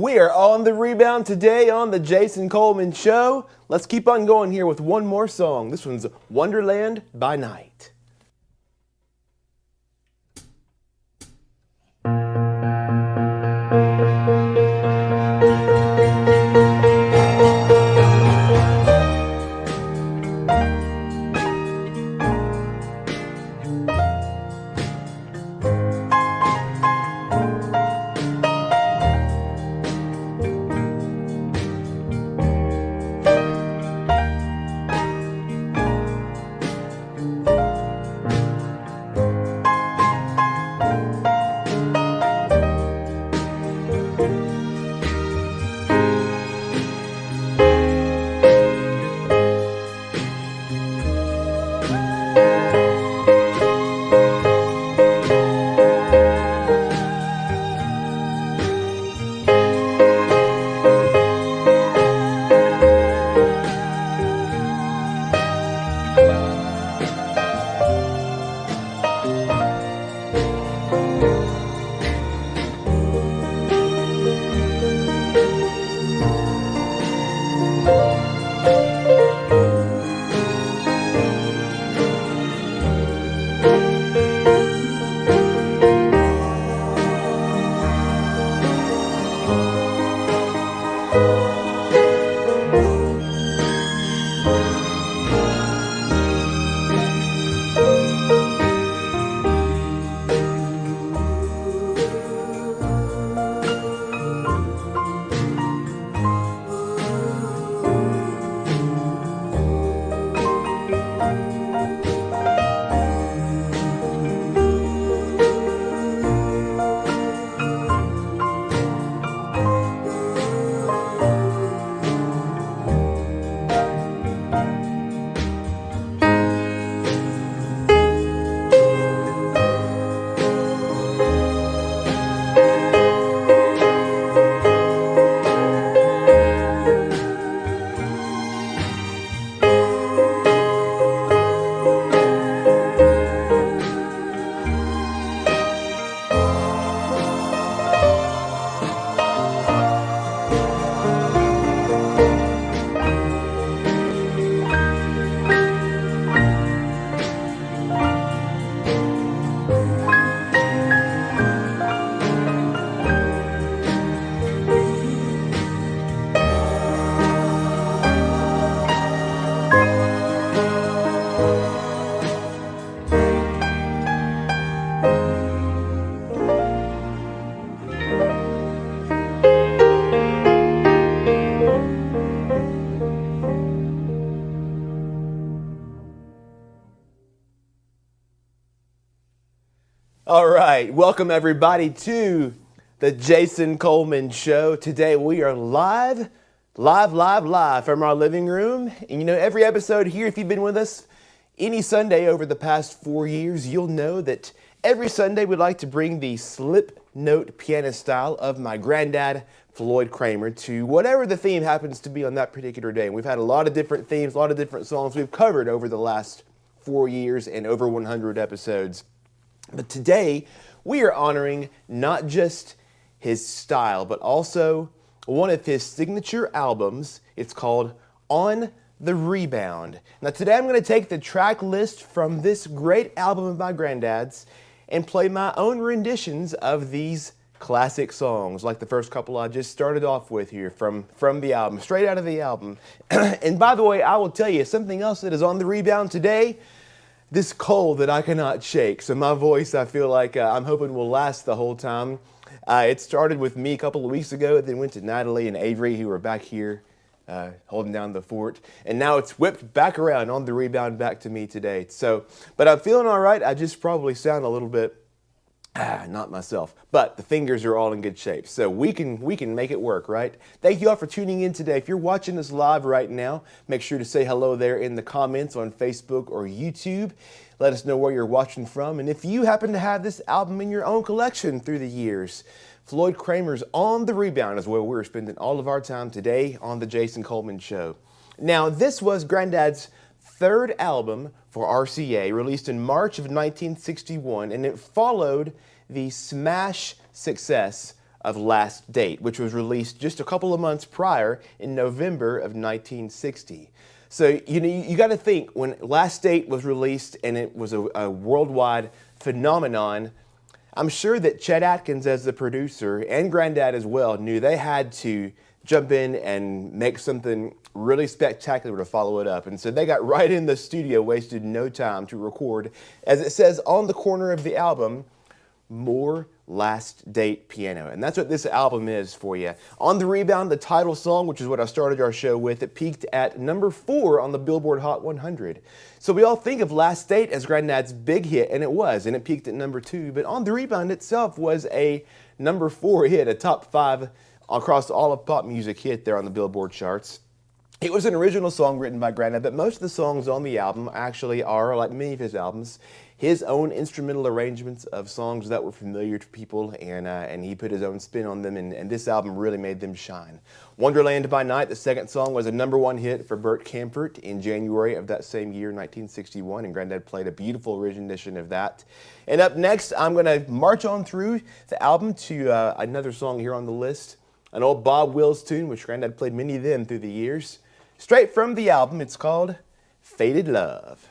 We are on the rebound today on the Jason Coleman Show. Let's keep on going here with one more song. This one's Wonderland by Night. All right, welcome everybody to the Jason Coleman Show. Today we are live from our living room. And you know, every episode here, if you've been with us any Sunday over the past 4 years, you'll know that every Sunday we like to bring the slip note pianist style of my granddad, Floyd Cramer, to whatever the theme happens to be on that particular day. And we've had a lot of different themes, a lot of different songs we've covered over the last 4 years and over 100 episodes. But today, we are honoring not just his style, but also one of his signature albums. It's called On The Rebound. Now today I'm going to take the track list from this great album of my granddad's and play my own renditions of these classic songs, like the first couple I just started off with here from the album, straight out of the album. And by the way, I will tell you something else that is on the rebound today. This cold that I cannot shake. So my voice, I feel like I'm hoping will last the whole time. It started with me a couple of weeks ago, then went to Natalie and Avery, who were back here holding down the fort. And now it's whipped back around on the rebound back to me today. So, but I'm feeling all right. I just probably sound a little bit, not myself, but the fingers are all in good shape. So we can make it work, right? Thank you all for tuning in today. If you're watching us live right now, make sure to say hello there in the comments on Facebook or YouTube. Let us know where you're watching from. And if you happen to have this album in your own collection through the years, Floyd Cramer's On The Rebound is where we're spending all of our time today on the Jason Coleman Show. Now, this was Grandad's third album for RCA, released in March of 1961, and it followed the smash success of Last Date, which was released just a couple of months prior in November of 1960. So, you know, you got to think, when Last Date was released and it was a worldwide phenomenon, I'm sure that Chet Atkins as the producer and Grandad as well knew they had to jump in and make something really spectacular to follow it up. And so they got right in the studio, wasted no time to record, as it says on the corner of the album, more Last Date piano. And that's what this album is for you. On the Rebound, the title song, which is what I started our show with, it peaked at number 4 on the Billboard Hot 100. So we all think of Last Date as Grandad's big hit, and it was, and it peaked at number 2. But On the Rebound itself was a number 4 hit, a top 5 across all of pop music hit there on the Billboard charts. It was an original song written by Grandad, but most of the songs on the album actually are, like many of his albums, his own instrumental arrangements of songs that were familiar to people, and he put his own spin on them, and this album really made them shine. Wonderland by Night, the second song, was a number 1 hit for Burt Kaempfert in January of that same year, 1961, and Grandad played a beautiful rendition of that. And up next, I'm going to march on through the album to another song here on the list, an old Bob Wills tune, which Grandad played many of them through the years. Straight from the album, it's called Faded Love.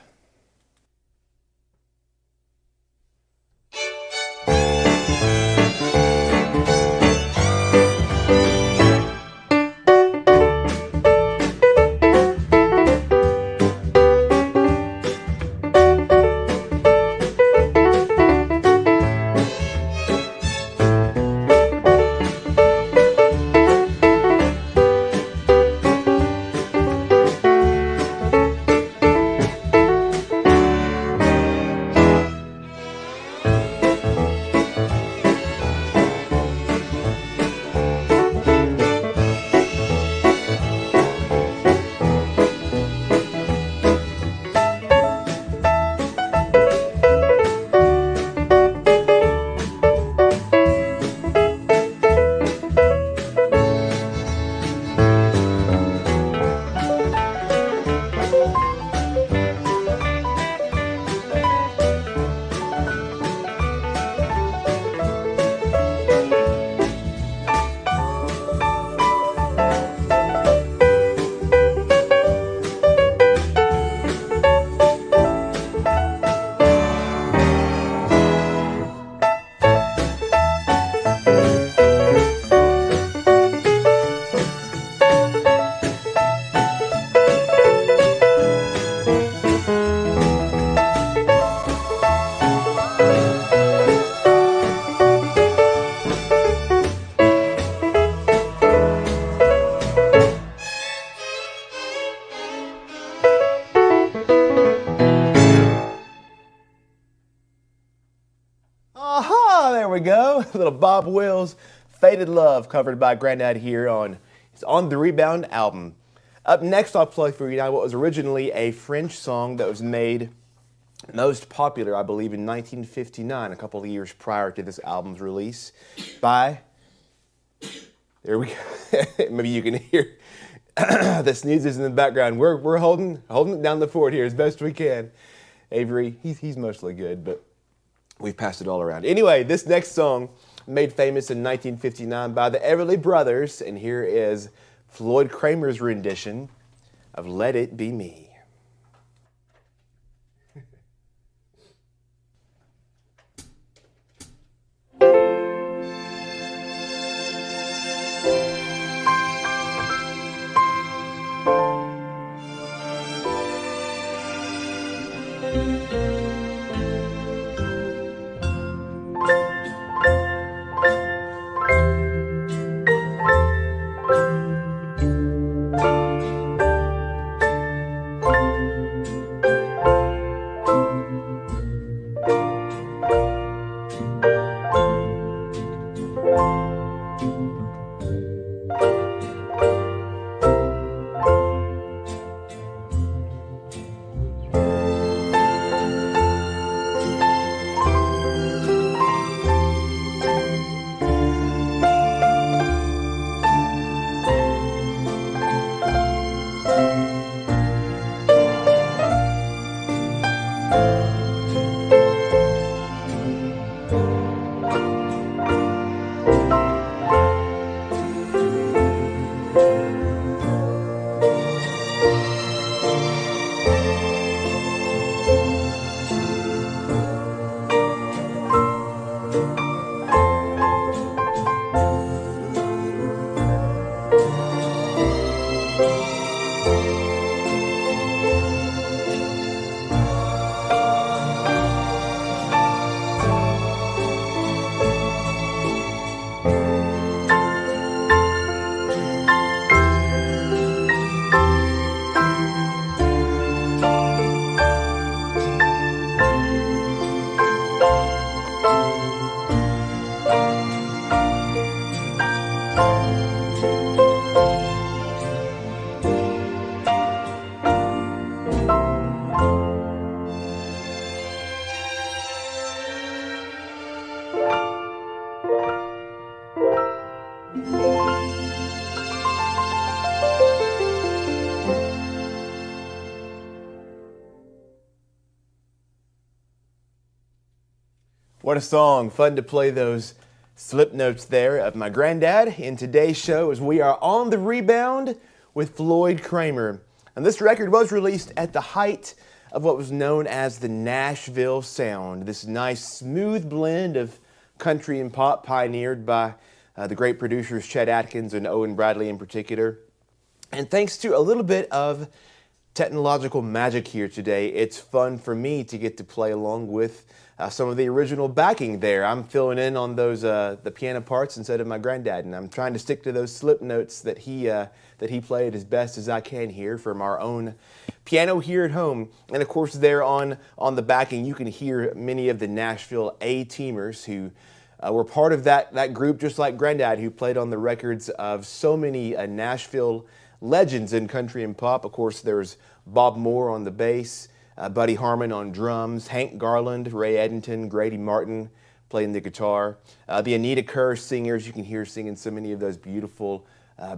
There we go. A little Bob Wills, Faded Love, covered by Grandad here on his On The Rebound album. Up next, I'll play for you now what was originally a French song that was made most popular, I believe, in 1959, a couple of years prior to this album's release, by, there we go, maybe you can hear the sneezes in the background. We're holding it down the fort here as best we can. Avery, he's mostly good, but we've passed it all around. Anyway, this next song made famous in 1959 by the Everly Brothers, and here is Floyd Cramer's rendition of Let It Be Me. What a song. Fun to play those slip notes there of my granddad in today's show as we are on the rebound with Floyd Cramer. And this record was released at the height of what was known as the Nashville sound, this nice smooth blend of country and pop pioneered by the great producers Chet Atkins and Owen Bradley in particular. And thanks to a little bit of technological magic here today, it's fun for me to get to play along with some of the original backing there. I'm filling in on those the piano parts instead of my granddad, and I'm trying to stick to those slip notes that he played as best as I can here from our own piano here at home. And of course, there on the backing, you can hear many of the Nashville A-teamers who were part of that group, just like Grandad, who played on the records of so many Nashville legends in country and pop. Of course, there's Bob Moore on the bass, Buddy Harmon on drums, Hank Garland, Ray Eddington, Grady Martin playing the guitar. The Anita Kerr singers, you can hear singing so many of those beautiful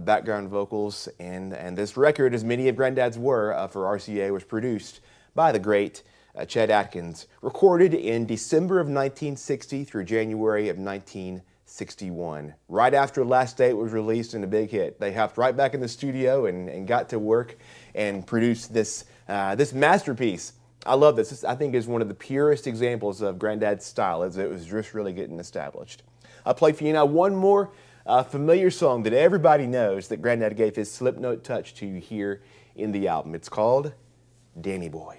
background vocals. And this record, as many of Grandad's were for RCA, was produced by the great Chet Atkins, recorded in December of 1960 through January of 1961. Right after Last Date was released and a big hit, they hopped right back in the studio and got to work and produced this masterpiece. I love this. This, I think, is one of the purest examples of Grandad's style as it was just really getting established. I'll play for you now one more familiar song that everybody knows that Grandad gave his slip note touch to here in the album. It's called Danny Boy.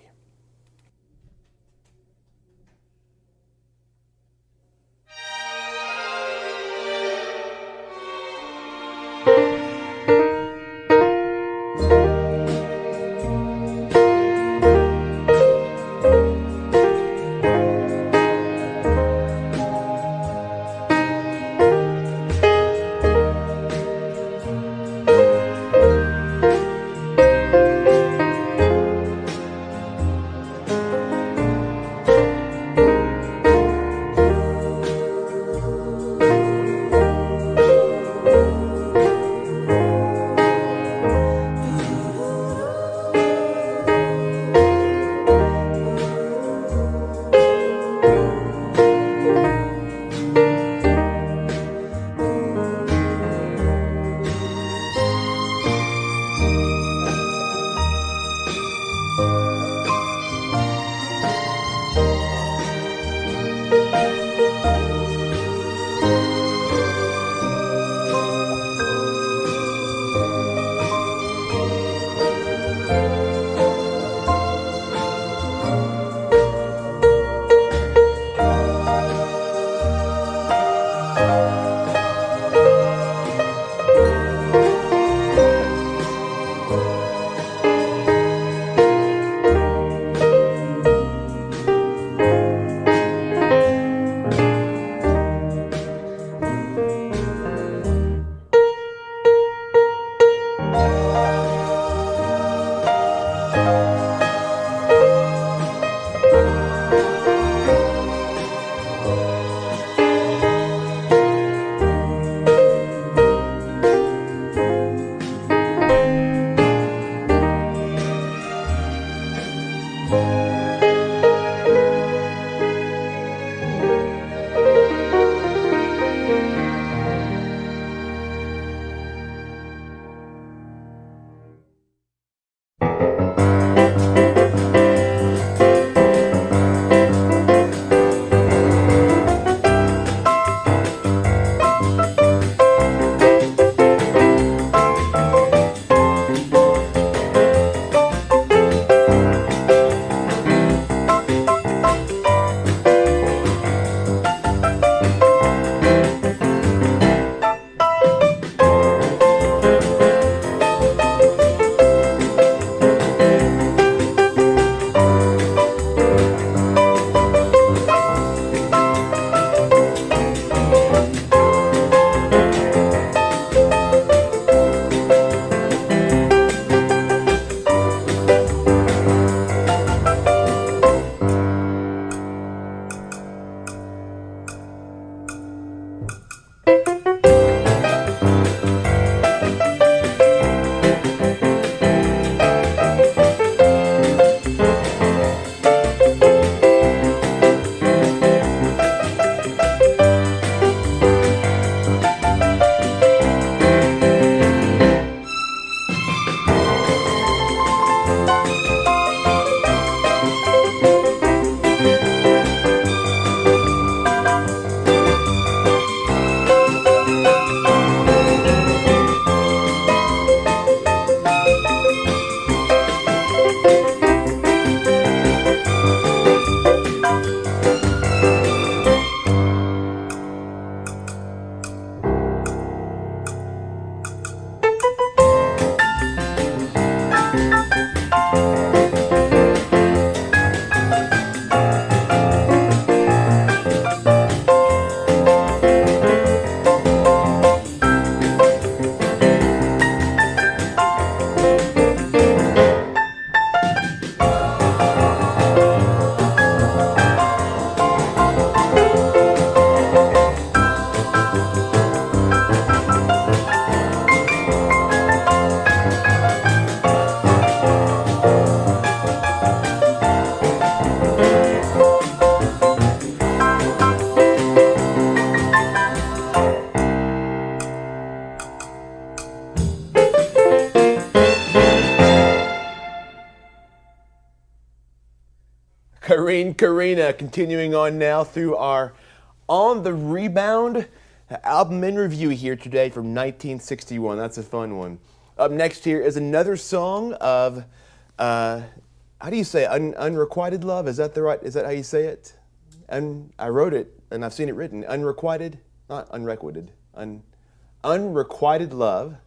Karina, continuing on now through our On The Rebound album in review here today from 1961. That's a fun one. Up next here is another song of, how do you say it? Unrequited love? Is that how you say it? I wrote it and I've seen it written. Unrequited, not unrequited. Unrequited love,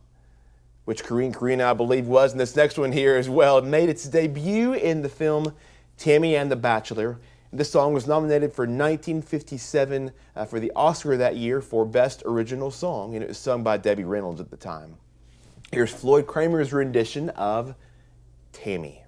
which Karina, I believe, was. And this next one here as well. It made its debut in the film Tammy and the Bachelor. This song was nominated for 1957 for the Oscar that year for Best Original Song, and it was sung by Debbie Reynolds at the time. Here's Floyd Cramer's rendition of Tammy.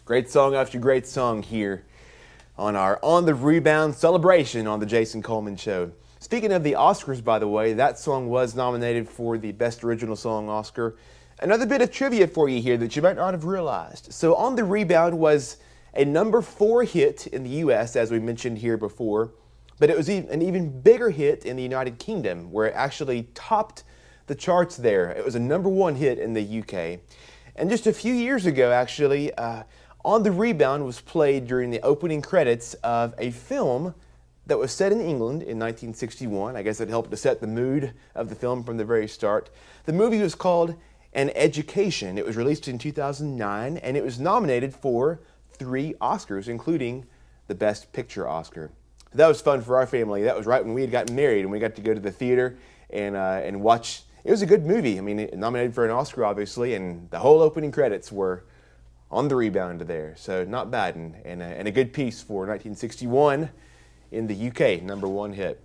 Great song after great song here on our On The Rebound celebration on the Jason Coleman Show. Speaking of the Oscars, by the way, that song was nominated for the Best Original Song Oscar. Another bit of trivia for you here that you might not have realized. So On The Rebound was a number 4 hit in the U.S., as we mentioned here before, but it was an even bigger hit in the United Kingdom, where it actually topped the charts there. It was a number 1 hit in the UK. And just a few years ago, actually, On The Rebound was played during the opening credits of a film that was set in England in 1961. I guess it helped to set the mood of the film from the very start. The movie was called An Education. It was released in 2009, and it was nominated for 3 Oscars, including the Best Picture Oscar. That was fun for our family. That was right when we had gotten married, and we got to go to the theater and watch. It was a good movie. I mean, it nominated for an Oscar, obviously, and the whole opening credits were On The Rebound there. So not bad, and a good piece for 1961 in the UK, number 1 hit.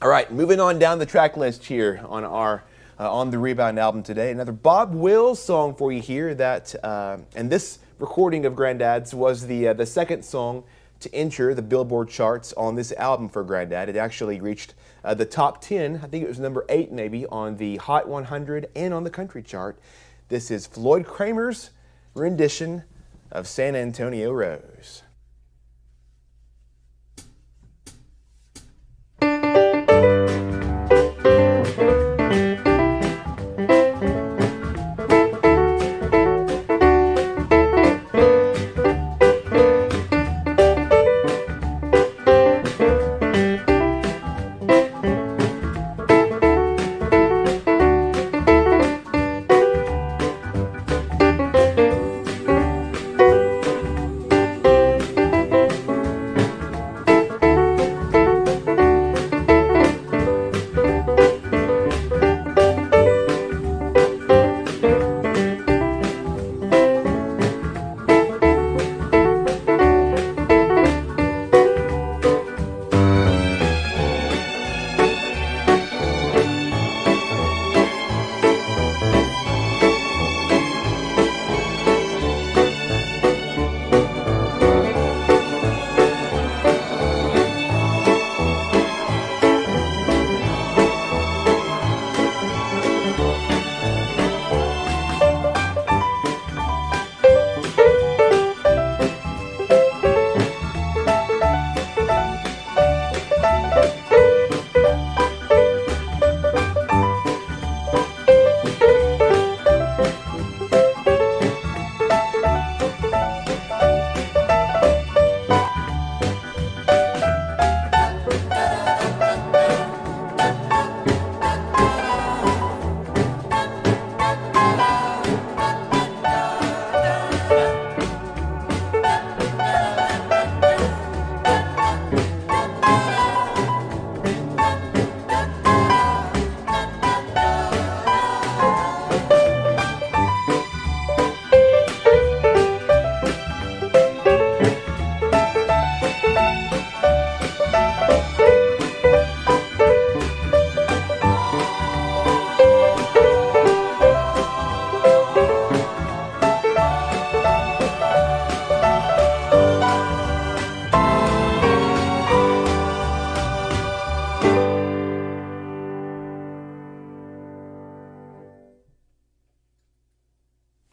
All right, moving on down the track list here on our On The Rebound album today. Another Bob Wills song for you here that, and this recording of Grandad's was the second song to enter the Billboard charts on this album for Grandad. It actually reached the top 10, I think it was number 8 maybe, on the Hot 100 and on the country chart. This is Floyd Cramer's rendition of San Antonio Rose.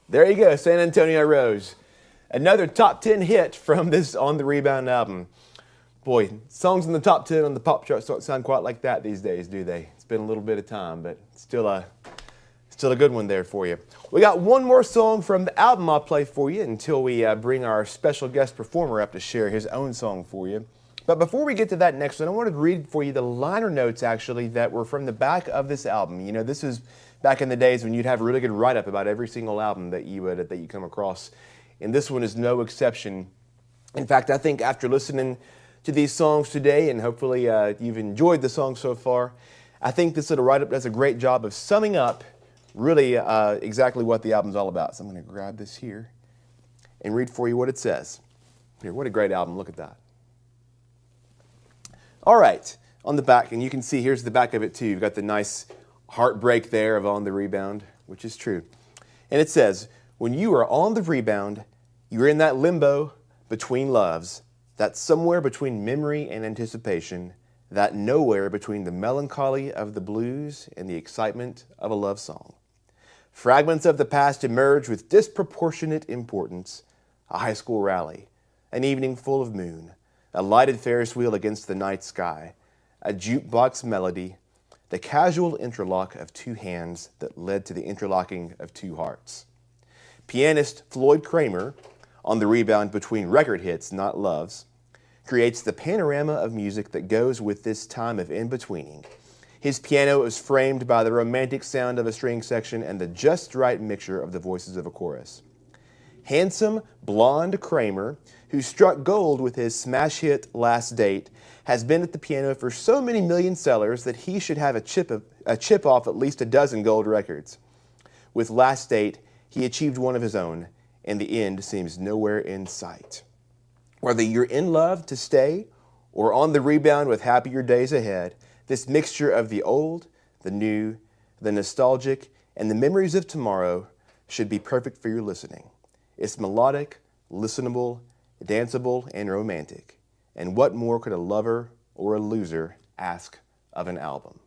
There you go, San Antonio Rose. Another top 10 hit from this On The Rebound album. Boy, songs in the top 10 on the pop charts don't sound quite like that these days, do they? It's been a little bit of time, but still a good one there for you. We got one more song from the album I'll play for you until we bring our special guest performer up to share his own song for you. But before we get to that next one, I wanted to read for you the liner notes, actually, that were from the back of this album. You know, this is back in the days when you'd have a really good write-up about every single album that you come across. And this one is no exception. In fact, I think after listening to these songs today, and hopefully you've enjoyed the song so far, I think this little write-up does a great job of summing up really exactly what the album's all about. So I'm going to grab this here and read for you what it says. Here, what a great album. Look at that. All right, on the back, and you can see here's the back of it too. You've got the nice heartbreak there of On The Rebound, which is true. And it says, when you are on the rebound, you're in that limbo between loves, that somewhere between memory and anticipation, that nowhere between the melancholy of the blues and the excitement of a love song. Fragments of the past emerge with disproportionate importance. A high school rally, an evening full of moon, a lighted Ferris wheel against the night sky, a jukebox melody, the casual interlock of two hands that led to the interlocking of two hearts. Pianist Floyd Cramer, on the rebound between record hits, not loves, creates the panorama of music that goes with this time of in-betweening. His piano is framed by the romantic sound of a string section and the just right mixture of the voices of a chorus. Handsome, blonde Cramer, who struck gold with his smash hit Last Date, has been at the piano for so many million sellers that he should have a chip off at least a dozen gold records. With Last Date, he achieved one of his own, and the end seems nowhere in sight. Whether you're in love to stay or on the rebound with happier days ahead, this mixture of the old, the new, the nostalgic, and the memories of tomorrow should be perfect for your listening. It's melodic, listenable, danceable, and romantic. And what more could a lover or a loser ask of an album?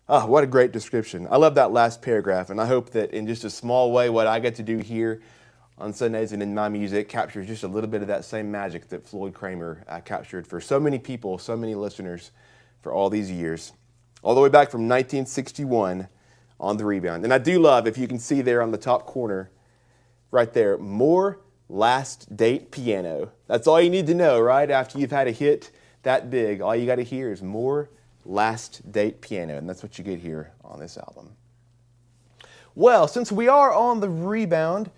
Oh, what a great description. I love that last paragraph, and I hope that in just a small way what I get to do here on Sundays and in my music captures just a little bit of that same magic that Floyd Cramer captured for so many people, so many listeners for all these years. All the way back from 1961 On The Rebound. And I do love, if you can see there on the top corner, right there, more Last Date piano. That's all you need to know, right? After you've had a hit that big, all you got to hear is more Last Date piano, and that's what you get here on this album. Well, since we are on the rebound,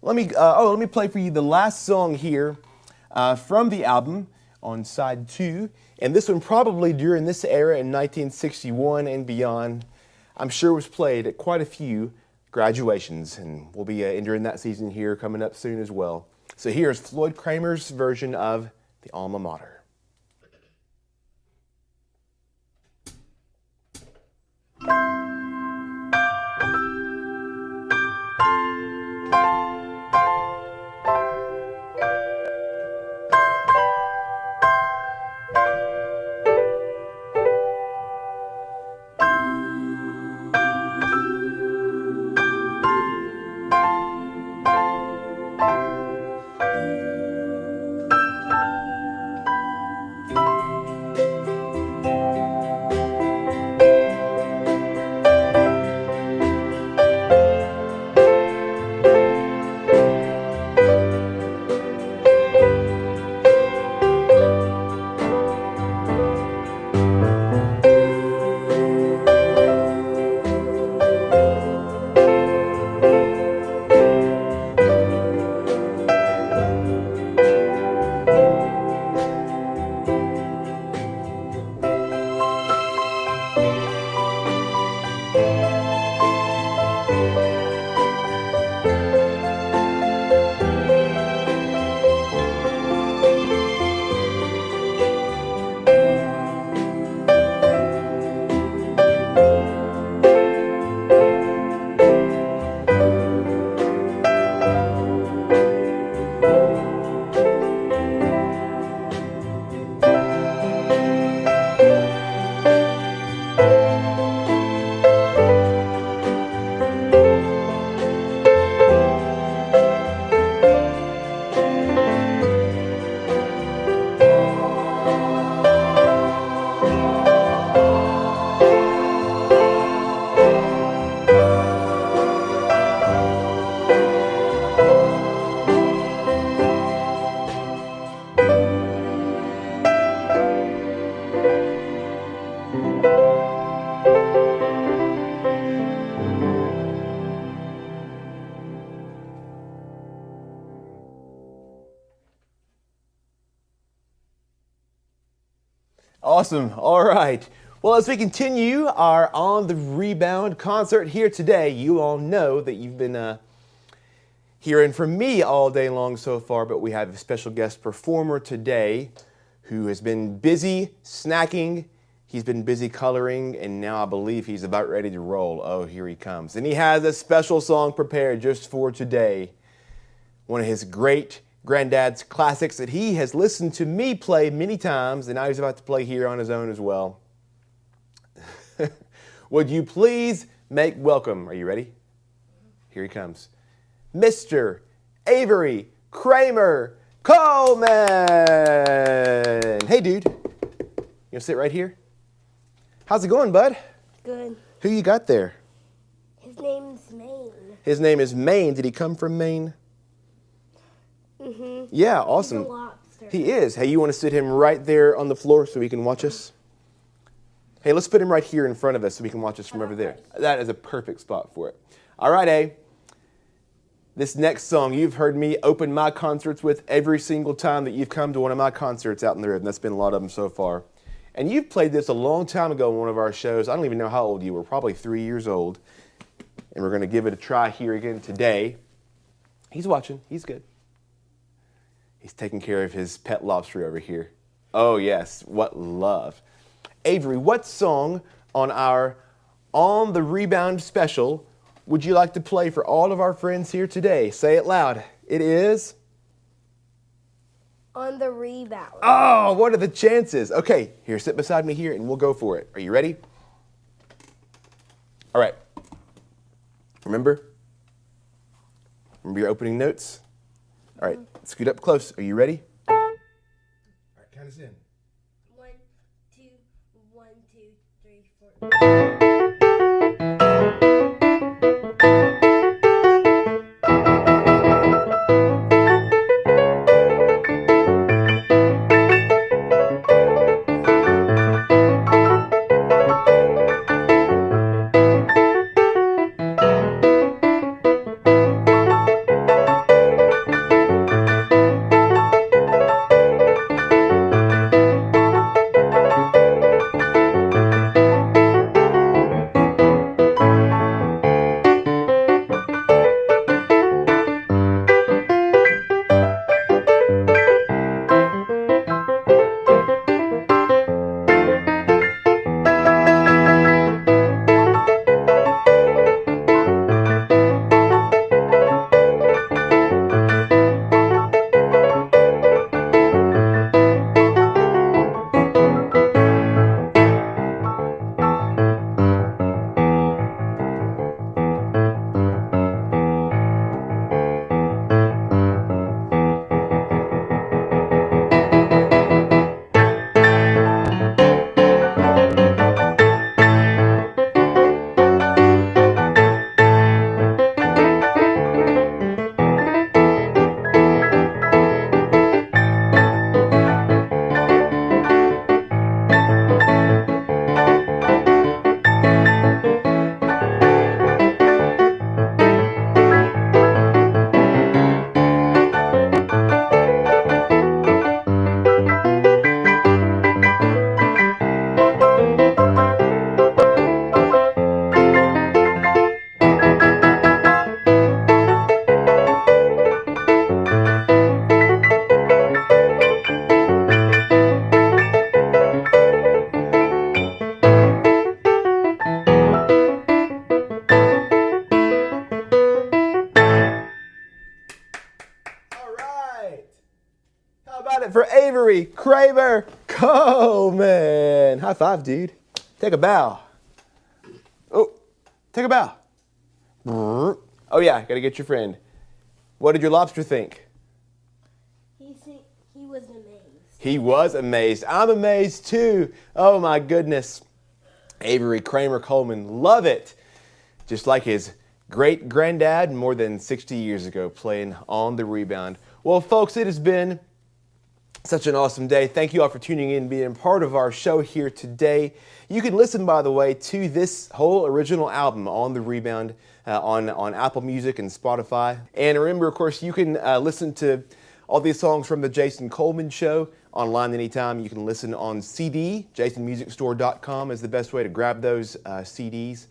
let me play for you the last song here from the album on side 2, and this one probably during this era in 1961 and beyond, I'm sure was played at quite a few graduations, and we'll be entering that season here coming up soon as well. So here's Floyd Cramer's version of the Alma Mater. Awesome. All right. Well, as we continue our On The Rebound concert here today, you all know that you've been hearing from me all day long so far, but we have a special guest performer today who has been busy snacking, he's been busy coloring, and now I believe he's about ready to roll. Oh, here he comes. And he has a special song prepared just for today. One of his great Grandad's classics that he has listened to me play many times, and now he's about to play here on his own as well. Would you please make welcome, are you ready? Here he comes. Mr. Avery Cramer Coleman. Hey, dude. You gonna sit right here? How's it going, bud? Good. Who you got there? His name's Maine. His name is Maine. Did he come from Maine? Mm-hmm. Yeah, awesome. He's a lobster. He is. Hey, you want to sit him right there on the floor so he can watch us? Hey, let's put him right here in front of us so he can watch us from over there. That is a perfect spot for it. All right, A. This next song you've heard me open my concerts with every single time that you've come to one of my concerts out in the road, and that's been a lot of them so far. And you've played this a long time ago in one of our shows. I don't even know how old you were, probably 3 years old. And we're going to give it a try here again today. He's watching. He's good. He's taking care of his pet lobster over here. Oh, yes. What love. Avery, what song on our On The Rebound special would you like to play for all of our friends here today? Say it loud. It is? On the Rebound. Oh, what are the chances? Okay, here, sit beside me here and we'll go for it. Are you ready? All right. Remember your opening notes? All right, scoot up close. Are you ready? All right, count us in. 1, 2, 1, 2, 3, 4. For Avery Cramer Coleman. High five, dude. Take a bow. Oh, take a bow. Oh, yeah, gotta get your friend. What did your lobster think? He was amazed. He was amazed. I'm amazed too. Oh, my goodness. Avery Cramer Coleman, love it. Just like his great granddad more than 60 years ago, playing On The Rebound. Well, folks, it has been such an awesome day. Thank you all for tuning in and being part of our show here today. You can listen, by the way, to this whole original album, On The Rebound, on Apple Music and Spotify. And remember, of course, you can listen to all these songs from the Jason Coleman Show online anytime. You can listen on CD. JasonMusicStore.com is the best way to grab those CDs.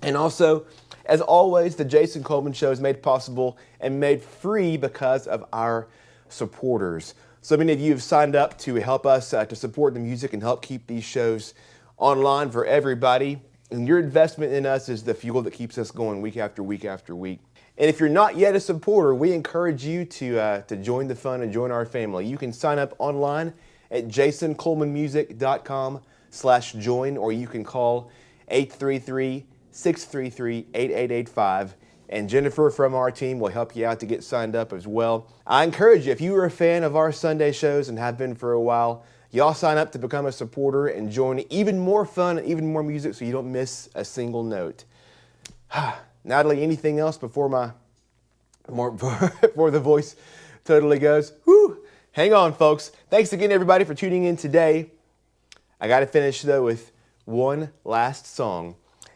And also, as always, the Jason Coleman Show is made possible and made free because of our supporters. So many of you have signed up to help us to support the music and help keep these shows online for everybody. And your investment in us is the fuel that keeps us going week after week after week. And if you're not yet a supporter, we encourage you to join the fun and join our family. You can sign up online at jasoncolemanmusic.com/join, or you can call 833-633-8885. And Jennifer from our team will help you out to get signed up as well. I encourage you, if you are a fan of our Sunday shows and have been for a while, y'all sign up to become a supporter and join even more fun and even more music so you don't miss a single note. Natalie, anything else before the voice totally goes? Whew. Hang on, folks. Thanks again, everybody, for tuning in today. I got to finish, though, with one last song.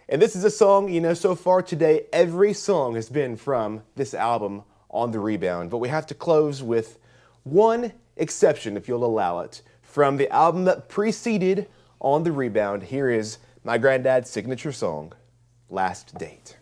And this is a song, so far today, every song has been from this album, On The Rebound. But we have to close with one exception, if you'll allow it, from the album that preceded On The Rebound. Here is my granddad's signature song, Last Date.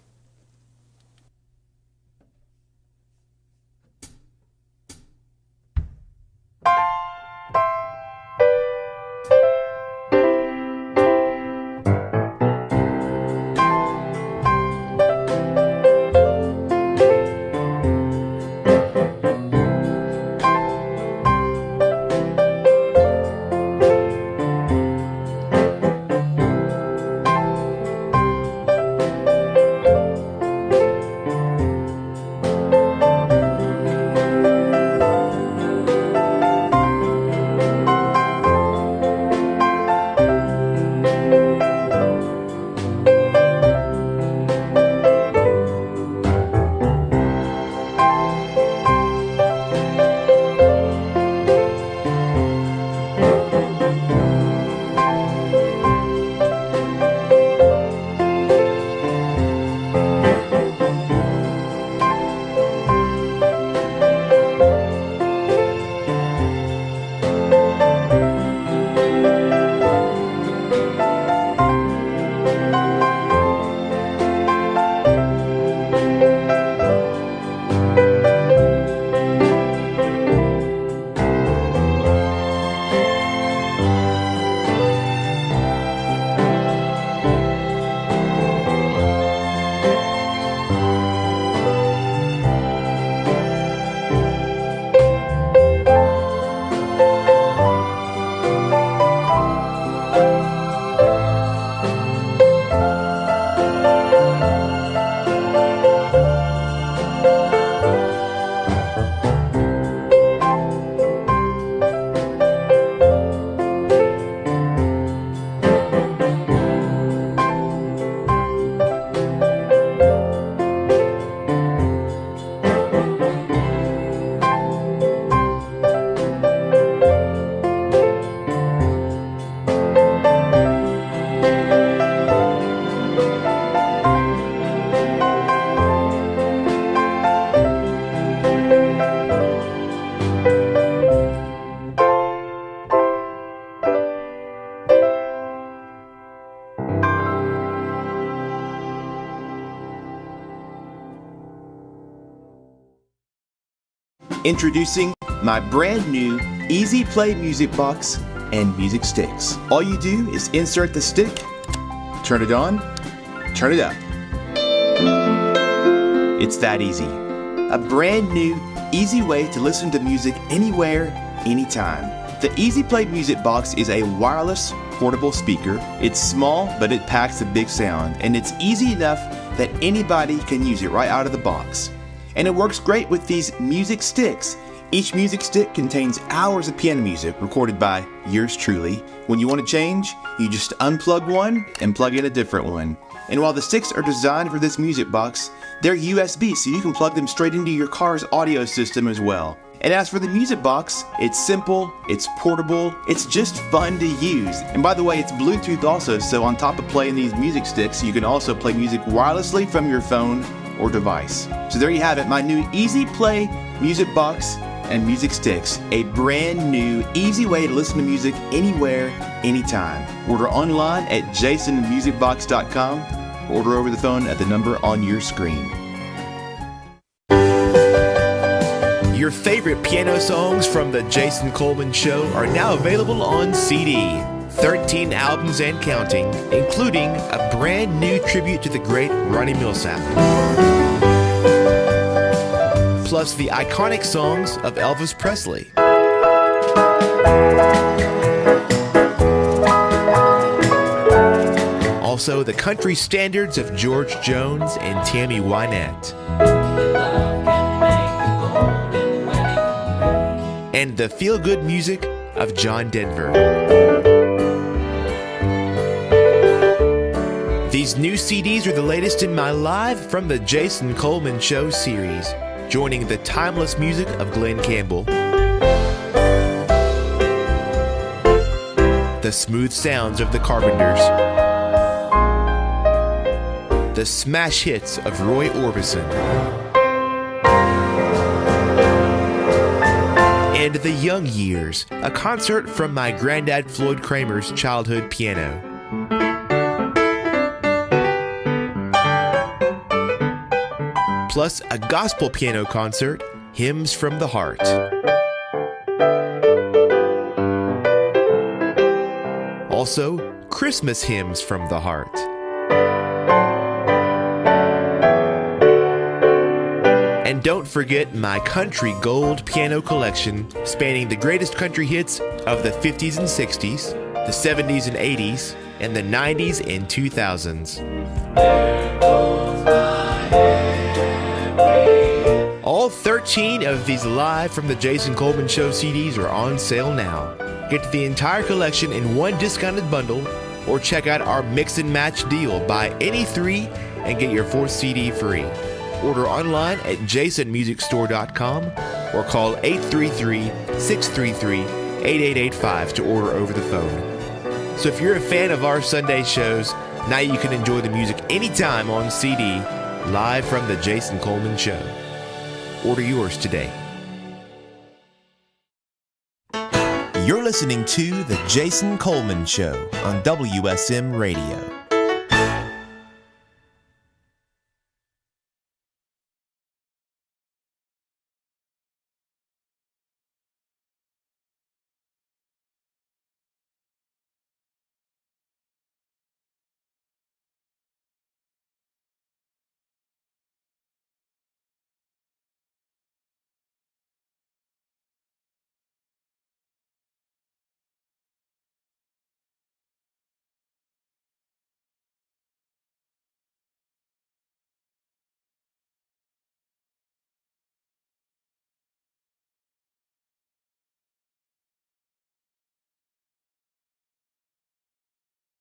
Introducing my brand new Easy Play music box and music sticks. All you do is insert the stick, turn it on, turn it up. It's that easy. A brand new, easy way to listen to music anywhere, anytime. The Easy Play music box is a wireless portable speaker. It's small, but it packs a big sound, and it's easy enough that anybody can use it right out of the box. And it works great with these music sticks. Each music stick contains hours of piano music recorded by yours truly. When you want to change, you just unplug one and plug in a different one. And while the sticks are designed for this music box, they're USB, so you can plug them straight into your car's audio system as well. And as for the music box, it's simple, it's portable, it's just fun to use. And by the way, it's Bluetooth also, so on top of playing these music sticks, you can also play music wirelessly from your phone or device. So there you have it, my new Easy Play music box and music sticks, a brand new, easy way to listen to music anywhere, anytime. Order online at jasonmusicbox.com. Order over the phone at the number on your screen. Your favorite piano songs from The Jason Coleman Show are now available on CD. 13 albums and counting, including a brand new tribute to the great Ronnie Milsap. Plus the iconic songs of Elvis Presley. Also the country standards of George Jones and Tammy Wynette. And the feel-good music of John Denver. These new CDs are the latest in my Live from the Jason Coleman Show series, joining the timeless music of Glen Campbell, the smooth sounds of the Carpenters, the smash hits of Roy Orbison, and The Young Years, a concert from my Grandad Floyd Cramer's childhood piano. Plus a gospel piano concert, Hymns from the Heart. Also, Christmas hymns from the heart. And don't forget my country gold piano collection, spanning the greatest country hits of the 50s and 60s, the 70s and 80s, and the 90s and 2000s. All 13 of these Live from the Jason Coleman Show CDs are on sale now. Get the entire collection in one discounted bundle, or check out our mix and match deal. Buy any 3 and get your 4th CD free. Order online at jasonmusicstore.com or call 833-633-8885 to order over the phone. So if you're a fan of our Sunday shows, now you can enjoy the music anytime on CD, Live from the Jason Coleman Show. Order yours today. You're listening to The Jason Coleman Show on WSM Radio.